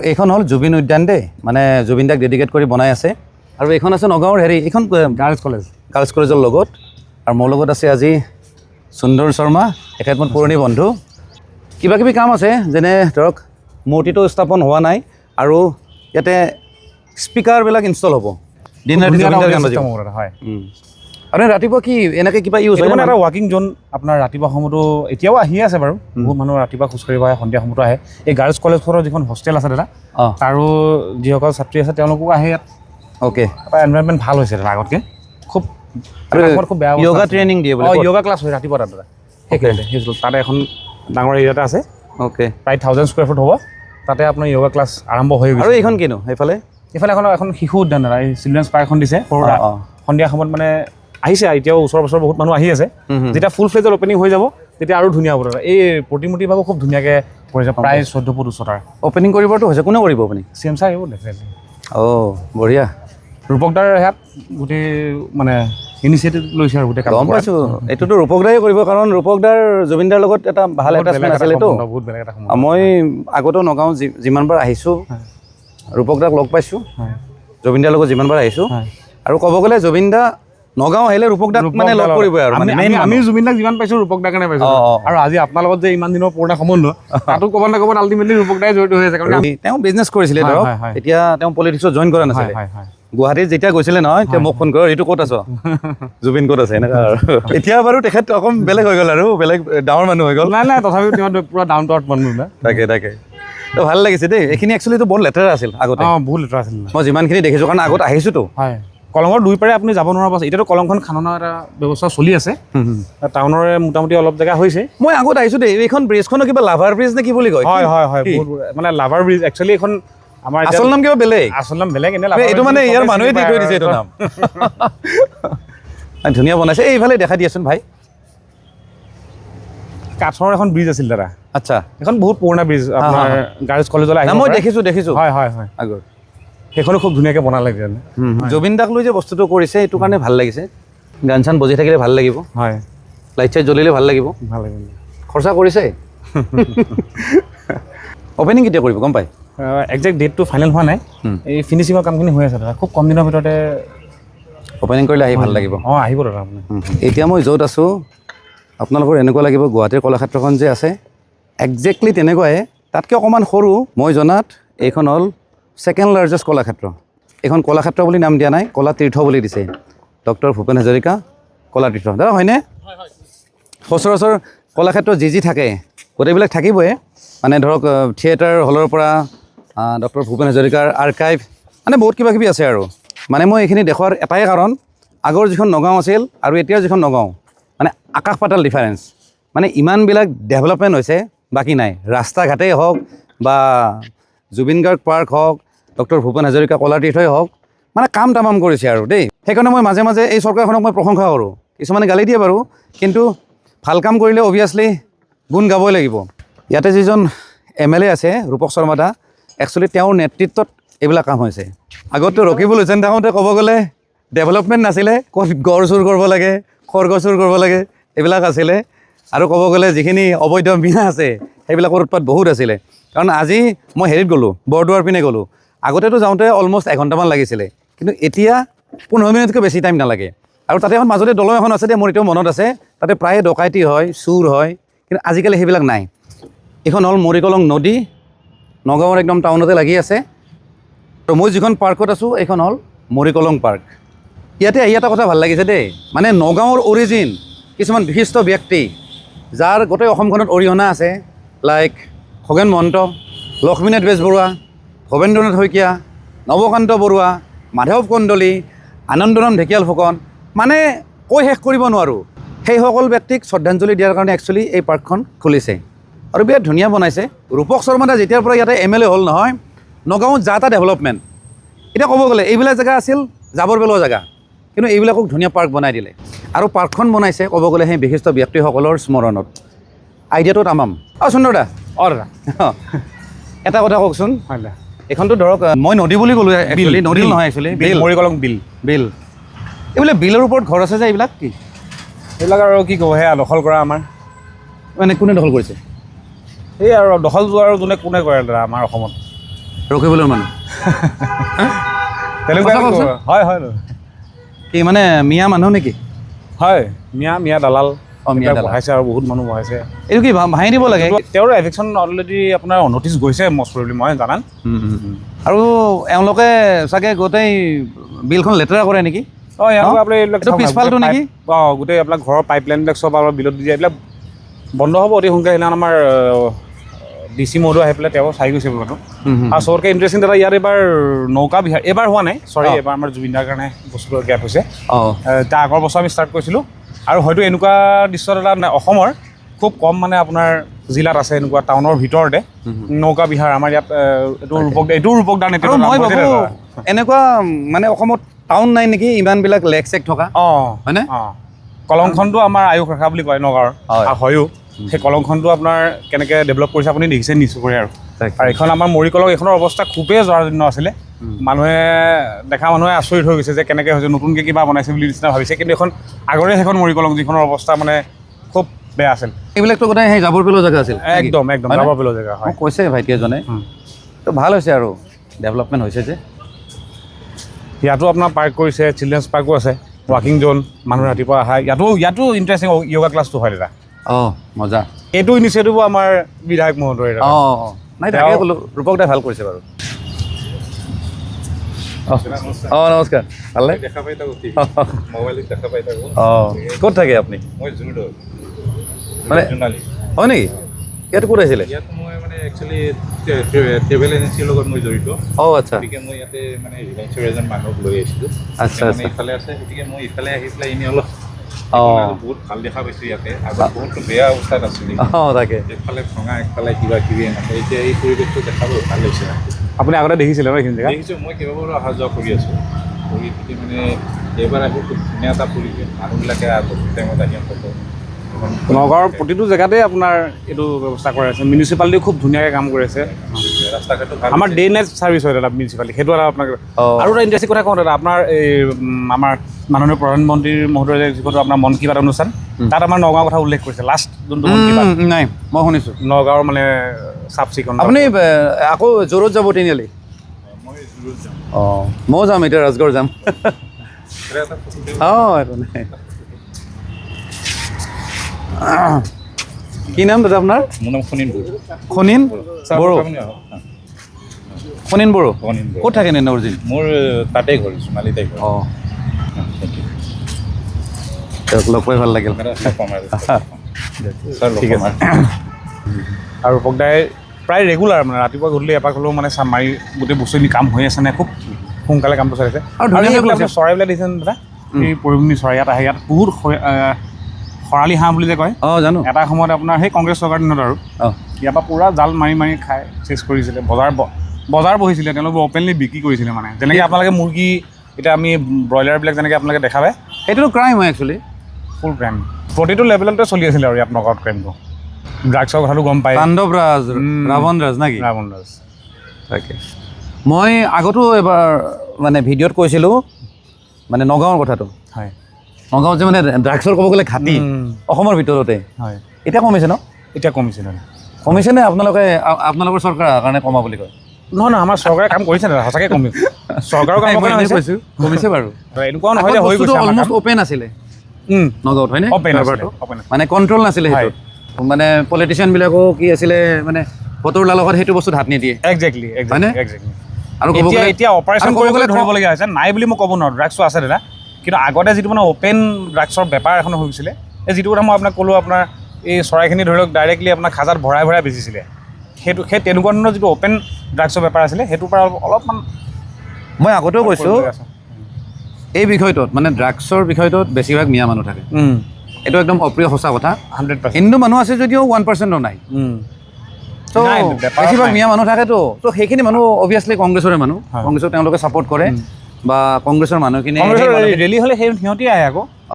এইখন হ'ল জুবিন উদ্যান দেই, মানে জুবিন দাক ডেডিকেট কৰি বনাই আছে। আৰু এইখন আছে নগাঁৱৰ এইখন গাৰ্লছ কলেজৰ লগত। আৰু মোৰ লগত আছে আজি সুন্দৰ শৰ্মা, এখেত মোৰ পুৰণি বন্ধু। কিবা কিবি কাম আছে, যেনে ধৰক মূৰ্তিটো স্থাপন হোৱা নাই আৰু ইয়াতে স্পীকাৰবিলাক ইনষ্টল হ'ব। আৰু ৰাতিপুৱা কি এনেকৈ কিবা ইউজ হয়? মানে এটা ৱাকিং জোন আপোনাৰ ৰাতিপুৱা সময়তো এতিয়াও আহি আছে বাৰু, বহুত মানুহ ৰাতিপুৱা খোজকাঢ়িব আহে, সন্ধিয়া সময়তো আহে। এই গাৰ্লছ কলেজখনৰ যিখন হোষ্টেল আছে দাদা, আৰু যিসকল ছাত্ৰী আছে তেওঁলোকো আহে ইয়াত। অ'কে, এটা এনভাইৰনমেণ্ট ভাল হৈছে দাদা আগতকৈ, খুব বেয়া। য়োগা ট্ৰেইনিং দিয়ে বোলে? য়োগা ক্লাছ হয় ৰাতিপুৱা দাদা। সেইখিনিতে তাতে এখন ডাঙৰ এৰিয়া এটা আছে। অ'কে, প্ৰায় 1000 স্কুৱেৰ ফুট হ'ব। তাতে আপোনাৰ য়োগা ক্লাছ আৰম্ভ হৈ গৈছে। আৰু এইখন কিনো সেইফালে এখন শিশু উদ্যান দাদা, এই চিলড্ৰেনছ পাৰ্ক এখন দিছে সৰুটা। সন্ধিয়া সময়ত মানে আহিছে, এতিয়াও ওচৰ বছৰ বহুত মানুহ আহি আছে। যেতিয়া ফুল ফ্লেজত অপেনিং হৈ যাব তেতিয়া আৰু ধুনীয়া হ'ব দাদা। এই প্ৰতিমূৰ্তিভাগো খুব ধুনীয়াকৈ কৰিছে, প্ৰায় 14 ফুট উচ্চতাৰ। অপেনিং কৰিবতো হৈছে, কোনে কৰিব অপেনিং? CM ছাৰ আহিব ডেফিনেটলি। বঢ়িয়া। ৰূপক দাৰ ইয়াত গোটেই মানে ইনিচিয়েটিভ লৈছে আৰু গোটেই কাম। গম পাইছোঁ, এইটোতো ৰূপক দাই কৰিব, কাৰণ ৰূপক দাৰ জুবিন দাৰ লগত এটা ভাল এটাচমেণ্ট আছিলেতো। মই আগতেও নগাঁও যিমানবাৰ আহিছোঁ ৰূপক দাক লগ পাইছোঁ, জুবিন দাৰ লগত যিমানবাৰ আহিছোঁ। আৰু ক'ব গ'লে জুবিন দা নগাঁও আহিলে ৰূপক দাক মানে লগ কৰিবই আৰু। আমি জুবিন দাক যিমান পাইছোঁ ৰূপক দাৰ কাৰণে পাইছোঁ। আৰু আজি আপোনাৰ লগত যে ইমান দিনৰ পুৰণা সম্বন্ধ, তাতো ক'ৰবাত না ক'ৰবাত আল্টিমেটলি ৰূপক দাই জড়িত হৈ আছে। কাৰণ তেওঁ বিজনেছ কৰিছিলে ধৰক, এতিয়া তেওঁ পলিটিক্সত জইন কৰা নাছিলে। গুৱাহাটীত যেতিয়া গৈছিলে নহয়, তেওঁ মোক ফোন কৰে, এইটো ক'ত আছ? জুবিন ক'ত আছে? এনেকুৱা আৰু। এতিয়া বাৰু তেখেত অকণ বেলেগ হৈ গ'ল আৰু, বেলেগ ডাঙৰ মানুহ হৈ গ'ল। নাই তথাপিও তেওঁ পুৰা ডাউন টু আৰ্থ মানুহ না। তাকে তো ভাল লাগিছে দেই। এইখিনি একচুৱেলিটো বহুত লেতেৰা আছিল আগতে। বহুত লেতেৰা আছিল মই যিমানখিনি দেখিছোঁ, কাৰণ আগত আহিছোঁতো। হয়, কলঙৰ দুই পাৰে আপুনি যাব নোৱাৰা পাছে। এতিয়াতো কলংখন খাননৰ এটা ব্যৱস্থা চলি আছে, টাউনৰে মোটামুটি অলপ জেগা হৈছে। মই আগত আহিছোঁ দেই, এইখন ব্ৰিজখনো কিবা লাভাৰ ব্ৰিজ নে কি বুলি কয়? হয়, মানে লাভাৰ ব্ৰিজ। একচুৱেলি এইখন আমাৰ আচল নাম কিবা বেলেগ? আচল নাম বেলেগ, এনে এইটো মানে ইয়াৰ মানুহে ঠিক কৰি দিছে এইটো নাম। ধুনীয়া বনাইছে। এইফালে দেখাই দিয়াচোন ভাই। কাঠৰ এখন ব্ৰিজ আছিল দাদা। আচ্ছা, এখন বহুত পুৰণা ব্ৰিজ, আপোনাৰ গাৰ্লছ কলেজলৈ আহিব। মই দেখিছোঁ। হয় আগত সেইখনো খুব ধুনীয়াকৈ বনালে। জুবিন দাক লৈ যে বস্তুটো কৰিছে, এইটো কাৰণে ভাল লাগিছে। গান চান বজি থাকিলে ভাল লাগিব। হয়, লাইট চাইট জ্বলিলে ভাল লাগিব। খৰচা কৰিছে। অপেনিং কেতিয়া কৰিব গম পায়? একজেক্ট ডেটটো ফাইনেল হোৱা নাই, এই ফিনিচিঙৰ কামখিনি হৈ আছে দাদা। খুব কম দিনৰ ভিতৰতে অপেনিং কৰিলে আহি ভাল লাগিব। আহিব দাদা আপুনি। এতিয়া মই য'ত আছোঁ, আপোনালোকৰ এনেকুৱা লাগিব গুৱাহাটীৰ কলাক্ষেত্ৰখন যে আছে, একজেক্টলি তেনেকুৱাই, তাতকৈ অকণমান সৰু। মই জনাত এইখন হ'ল ছেকেণ্ড লাৰ্জেষ্ট কলাক্ষেত্ৰ। এইখন কলাক্ষেত্ৰ বুলি নাম দিয়া নাই, কলাতীৰ্থ বুলি দিছে। ডক্টৰ ভূপেন হাজৰিকা কলাতীৰ্থ। দাদা হয়নে? সচৰাচৰ কলাক্ষেত্ৰ যি থাকে গোটেইবিলাক থাকিবই, মানে ধৰক থিয়েটাৰ হলৰ পৰা ডক্টৰ ভূপেন হাজৰিকাৰ আৰ্কাইভ, মানে বহুত কিবা কিবি আছে আৰু। মানে মই এইখিনি দেখুৱাৰ এটাই কাৰণ, আগৰ যিখন নগাঁও আছিল আৰু এতিয়াৰ যিখন নগাঁও, মানে আকাশ পাতাল ডিফাৰেঞ্চ। মানে ইমানবিলাক ডেভেলপমেণ্ট হৈছে, বাকী নাই। ৰাস্তা ঘাটেই হওক বা জুবিন গাৰ্গ পাৰ্ক হওক, ডক্টৰ ভূপেন হাজৰিকা কলাতীৰ্থই হওক, মানে কাম তামাম কৰিছে আৰু দেই। সেইকাৰণে মই মাজে মাজে এই চৰকাৰখনক মই প্ৰশংসা কৰোঁ। কিছুমানে গালি দিয়ে বাৰু, কিন্তু ভাল কাম কৰিলে অভিয়াছলি গুণ গাবই লাগিব। ইয়াতে যিজন MLA আছে ৰূপক শৰ্মা দা, একচুৱেলি তেওঁৰ নেতৃত্বত এইবিলাক কাম হৈছে। আগততো ৰকিবুল হুছেইন থাকোঁতে ক'ব গ'লে ডেভেলপমেণ্ট নাছিলে, ক'ত গড় চুৰ কৰিব লাগে, খৰগছ চুৰ কৰিব লাগে, এইবিলাক আছিলে। আৰু ক'ব গ'লে যিখিনি অবৈধ মিনা আছে সেইবিলাকৰ উৎপাত বহুত আছিলে। কাৰণ আজি মই হেৰিত গ'লোঁ, বৰদোৱাৰ পিনে গ'লোঁ। আগতেতো যাওঁতে অলমষ্ট এঘণ্টামান লাগিছিলে, কিন্তু এতিয়া 15 মিনিটকৈ বেছি টাইম নালাগে। আৰু তাতে এখন মাজতে দলং এখন আছে দেই, মোৰ এতিয়াও মনত আছে। তাতে প্ৰায়ে ডকাইতি হয়, চুৰ হয়, কিন্তু আজিকালি সেইবিলাক নাই। এইখন হ'ল মৰিকলং নদী, নগাঁৱৰ একদম টাউনতে লাগি আছে। আৰু মই যিখন পাৰ্কত আছোঁ এইখন হ'ল মৰিকলং পাৰ্ক। ইয়াতে আহি এটা কথা ভাল লাগিছে দেই, মানে নগাঁৱৰ অৰিজিন কিছুমান বিশিষ্ট ব্যক্তি, যাৰ গোটেই অসমখনত অৰিহণা আছে, লাইক খগেন মহন্ত, লক্ষ্মীনাথ বেজবৰুৱা, ভৱেন্দ্ৰনাথ শইকীয়া, নৱকান্ত বৰুৱা, মাধৱ কন্দলী, আনন্দৰাম ঢেকীয়াল ফুকন, মানে কৈ শেষ কৰিব নোৱাৰোঁ। সেইসকল ব্যক্তিক শ্ৰদ্ধাঞ্জলি দিয়াৰ কাৰণে একচুৱেলি এই পাৰ্কখন খুলিছে আৰু বিৰাট ধুনীয়া বনাইছে। ৰূপক শৰ্মা দা যেতিয়াৰ পৰা ইয়াতে MLA হ'ল নহয়, নগাঁৱত যা তা ডেভেলপমেণ্ট। এতিয়া ক'ব গ'লে এইবিলাক জেগা আছিল জাবৰ পেলোৱা জেগা, কিন্তু এইবিলাকক ধুনীয়া পাৰ্ক বনাই দিলে। আৰু পাৰ্কখন বনাইছে ক'ব গ'লে সেই বিশিষ্ট ব্যক্তিসকলৰ স্মৰণত। আইডিয়াটো তামাম। সুন্দৰ দা, দাদা এটা কথা কওকচোন। হয় দা, এইখনতো ধৰক মই নদী বুলি ক'লোঁ, একচুৱেলি নদী নহয়, একচুৱেলি মৰিকলং বিল। এইবিলাক বিলৰ ওপৰত ঘৰ আছে যে, এইবিলাক কি? এইবিলাক আৰু কি ক'ব, সেয়া দখল কৰা আমাৰ। মানে কোনে দখল কৰিছে? এই আৰু দখল যোৱা আৰু কোনে কৰে দাদা আমাৰ অসমত। ৰখিবলৈ মানুহ তেনেকুৱা সঁচা কওকচোন। হয় হয় কি মানে মিয়া মানুহ নেকি? হয় মিয়া দালাল মিয়া দালাল। বহাইছে আৰু বহুত মানুহ বহাইছে। এইটো কি ভাঙি দিব লাগে? তেওঁৰ এভিকশ্যন অলৰেডি আপোনাৰ নটিচ গৈছে মষ্ট প্ৰবেবলি মই জানান। আৰু এওঁলোকে চাগে গোটেই বিলখন লেতেৰা কৰে নেকি? অঁ এওঁলোকে আপোনাৰ এইবিলাক এইটো পিছফালটো নেকি? অঁ গোটেই আপোনাৰ ঘৰৰ পাইপলাইনবিলাক চব আমাৰ বিলত দি যায়। এইবিলাক বন্ধ হ'ব অতি সোনকালে। সেইদিনাখন আমাৰ DC মহোদয় আহি পেলাই তেওঁ চাই গৈছে কথাটো। আৰু চবতকৈ ইণ্টাৰেষ্টিং দাদা ইয়াত এইবাৰ নৌকা বিহাৰ এইবাৰ হোৱা নাই, চৰি এইবাৰ আমাৰ জুবিন দাৰ কাৰণে বস্তুটো গেপ হৈছে। তাৰ আগৰ বছৰ আমি ষ্টাৰ্ট কৰিছিলোঁ আৰু হয়তো এনেকুৱা দৃশ্য এটা অসমৰ খুব কম মানে আপোনাৰ জিলাত আছে এনেকুৱা টাউনৰ ভিতৰতে নৌকা বিহাৰ আমাৰ ইয়াত এইটো ৰূপকদাৰ আৰু মই ভাবোঁ এনেকুৱা মানে অসমত টাউন নাই নেকি ইমানবিলাক লেক চেক থকা? হয়নে? কলংখনটো আমাৰ আয়ুস ৰেখা বুলি কয় নগাঁৱৰ, আৰু হয়ো সেই কলংখনটো আপোনাৰ কেনেকৈ ডেভেলপ কৰিছে আপুনি দেখিছে নিশ্চয় কৰে। আৰু এইখন আমাৰ মৰিকলং এইখনৰ অৱস্থা খুবেই জৰাজীৰ্ণ আছিলে। মানুহে আচৰিত হৈ গৈছে যে কেনেকৈ হৈছে, নতুনকৈ কিবা বনাইছে বুলি নিচিনা ভাবিছে। কিন্তু এখন আগৰে সেইখন মৰিকলং যিখনৰ অৱস্থা মানে খুব বেয়া আছিল। এইবিলাকতো গোটেই সেই জাবৰ পেলোৱা জেগা আছিল। একদম জাবৰ পেলোৱা জেগা হয়। কৈছে ভাইটি এজনে। তো ভাল হৈছে আৰু ডেভেলপমেণ্ট হৈছে যে। ইয়াতো আপোনাৰ পাৰ্ক কৰিছে, চিলড্ৰেনছ পাৰ্কো আছে, ৱাকিং জ'ন, মানুহ ৰাতিপুৱা আহা। ইয়াতো ইণ্টাৰেষ্টিং য়োগা ক্লাছটো হয় দাদা। মজা। এইটো ইনিচিয়েটিভো আমাৰ বিধায়ক মহোদয়। নাই তাকে বোলো ৰূপক দাই ভাল কৰিছে বাৰু। নমস্কাৰ। ভালনে? দেখা পাই থাকোঁ মোবাইলত দেখা পাই থাকোঁ। ক'ত থাকে আপুনি? মই জুৰোডত মানে জোনালী। হয় নেকি? ইয়াত ক'ত আহিছিলে? ইয়াত মই মানে একচুৱেলি ট্ৰেভেল এজেঞ্চিৰ লগত মই জড়িত। আচ্ছা। গতিকে মই ইয়াতে মানে ৰিলায়েন্সৰ এজন মানুহক লৈ আহিছিলোঁ। আচ্ছা মানে ইফালে আছে, গতিকে মই ইফালে আহি পেলাই এনেই অলপ বহুত ভাল দেখা পাইছোঁ ইয়াতে। আগত বহুত বেয়া অৱস্থাত আছিলে। তাকে একফালে ভঙা, একফালে কিবা কিবি এনেকৈ। এতিয়া এই পৰিৱেশটো দেখা পাই ভাল হৈছে। আপুনি আগতে দেখিছিলে ন এইখিনি জেগা? দেখিছোঁ, মই কেইবাবাৰো অহা যোৱা কৰি আছোঁ। কৰি থাকি মানে এইবাৰ আহি খুব ধুনীয়া এটা পৰিৱেশ। মানুহবিলাকে টাইমত আহি অন্তত নগাঁৱৰ প্ৰতিটো জেগাতে আপোনাৰ এইটো ব্যৱস্থা কৰি আছে। মিউনিচিপালিটি খুব ধুনীয়াকৈ কাম কৰি আছে। ৰাস্তা ঘাটো ভাল। আমাৰ ডে নাইট ছাৰ্ভিচ হয় দাদা মিউনিচিপালিটি, সেইটো এটা আপোনাক। আৰু এটা ইণ্টাৰেষ্টিং কথা কওঁ দাদা, আপোনাৰ এই আমাৰ মাননীয় প্ৰধানমন্ত্ৰী মহোদয় যিটো আপোনাৰ মন কি বাত অনুষ্ঠান, তাত আমাৰ নগাঁৱৰ কথা উল্লেখ কৰিছে। লাষ্ট যোনটো মন কি বাত, নাই মই শুনিছোঁ। নগাঁৱৰ মানে চাফ চিকুণ। আপুনি আকৌ জোৰত যাব তিনিআলি? মই জোৰোড যাম। ময়ো যাম, এতিয়া ৰাজগড় যাম। এটা ফটো এইটো নাই। কি নাম দাদা আপোনাৰ? মোৰ নাম সুনীল বড়ো। খনিন বড়ো। খনিন বড়ো খনিন বড়ো। ক'ত থাকে নে অৰিজিন? মোৰ তাতে ঘৰ, সোণালীতে ঘৰ। তেওঁক লগ পাই ভাল লাগিল। ঠিক আছে। আৰু ৰূপকদাই প্ৰায় ৰেগুলাৰ মানে ৰাতিপুৱা গধূলি এপাক হ'লেও মানে চাম মাৰি গোটেই বস্তুখিনি কাম হৈ আছে নে খুব সোনকালে কামটো চলিছে। আৰু আৰু ধুনীয়াকৈ সেইবিলাক কৰিছে। চৰাইবিলাক দেখিছেনে দাদা? এই পৰিভ্ৰমী চৰাই ইয়াত আহে। ইয়াত বহুত খৰালি হাঁহ বুলি যে কয়, জানো। এটা সময়ত আপোনাৰ সেই কংগ্ৰেছ চৰকাৰ দিনত আৰু ইয়াৰ পৰা পূৰা জাল মাৰি মাৰি খাই চেছ কৰিছিলে। বজাৰ বহিছিলে, তেওঁলোকে অ'পেনলি বিক্ৰী কৰিছিলে। মানে যেনেকৈ আপোনালোকে মুৰ্গী, এতিয়া আমি ব্ৰইলাৰবিলাক যেনেকৈ আপোনালোকে দেখা পায়, সেইটোতো ক্ৰাইম হয় একচুৱেলি। ফুল ক্ৰাইম প্ৰতিটো লেভেলতে চলি আছিলে আৰু ইয়াত নগাঁৱত ক্ৰাইমটো। ড্ৰাগছৰ কথাটো গম পায়। তাণ্ডৱ ৰাজ, ৰাৱণ ৰাজ নেকি? ৰাৱণ ৰাজ। তাকে মই আগতো এবাৰ মানে ভিডিঅ'ত কৈছিলোঁ মানে নগাঁৱৰ কথাটো। হয়। নগাঁৱত যে মানে ড্ৰাগছৰ ক'ব গ'লে ঘাটি অসমৰ ভিতৰতে। হয়। এতিয়া কমিছে ন? এতিয়া কমিছে দাদা। কমিছেনে আপোনালোকৰ চৰকাৰ কাৰণে কমা বুলি কয়? নহয়, আমাৰ চৰকাৰে কাম কৰিছে দাদা, সঁচাকৈ কমিছে। চৰকাৰৰ কাম কৈছোঁ, কমিছে বাৰু। এনেকুৱাও নহয় যে হৈ গৈছে। অলমষ্ট অ'পেন আছিলে নগাঁৱত, হয়নে? অ'পেন মানে কণ্ট্ৰল নাছিলে সেইটো। মানে পলিটিচিয়ানবিলাকো কি আছিলে মানে ভোটৰ লালসত সেইটো বস্তুত হাত নিদিয়ে। একজেক্টলি। আৰু ক'ব গ'লে এতিয়া অপাৰেশ্যন কৰিবলৈ ধৰিবলগীয়া হৈছে। নাই বুলি মই ক'ব নোৱাৰোঁ, ড্ৰাগছটো আছে দাদা। কিন্তু আগতে যিটো মানে অ'পেন ড্ৰাগছৰ বেপাৰ এখন হৈছিলে, এই যিটো কথা মই আপোনাক ক'লোঁ, আপোনাৰ এই চৰাইখিনি ধৰি লওক ডাইৰেক্টলি আপোনাৰ খাজাত ভৰাই ভৰাই বেচিছিলে, সেই তেনেকুৱা ধৰণৰ যিটো অ'পেন ড্ৰাগছৰ বেপাৰ আছিলে, সেইটোৰ পৰা অলপমান মই আগতেও কৈছোঁ এই বিষয়টোত মানে ড্ৰাগছৰ বিষয়টোত বেছিভাগ মিয়া মানুহ থাকে। এইটো একদম অপ্ৰিয় সঁচা কথা। 100%। হিন্দু মানুহ আছে যদিও 1%ও নাই। তো বেছিভাগ মিয়া মানুহ থাকেতো, তো সেইখিনি মানুহ অভিয়াছলি কংগ্ৰেছৰে মানুহ। কংগ্ৰেছক তেওঁলোকে ছাপোৰ্ট কৰে বা কংগ্ৰেছৰ মানুহখিনি ৰেলী হ'লে সেই সিহঁতি আহে আকৌ।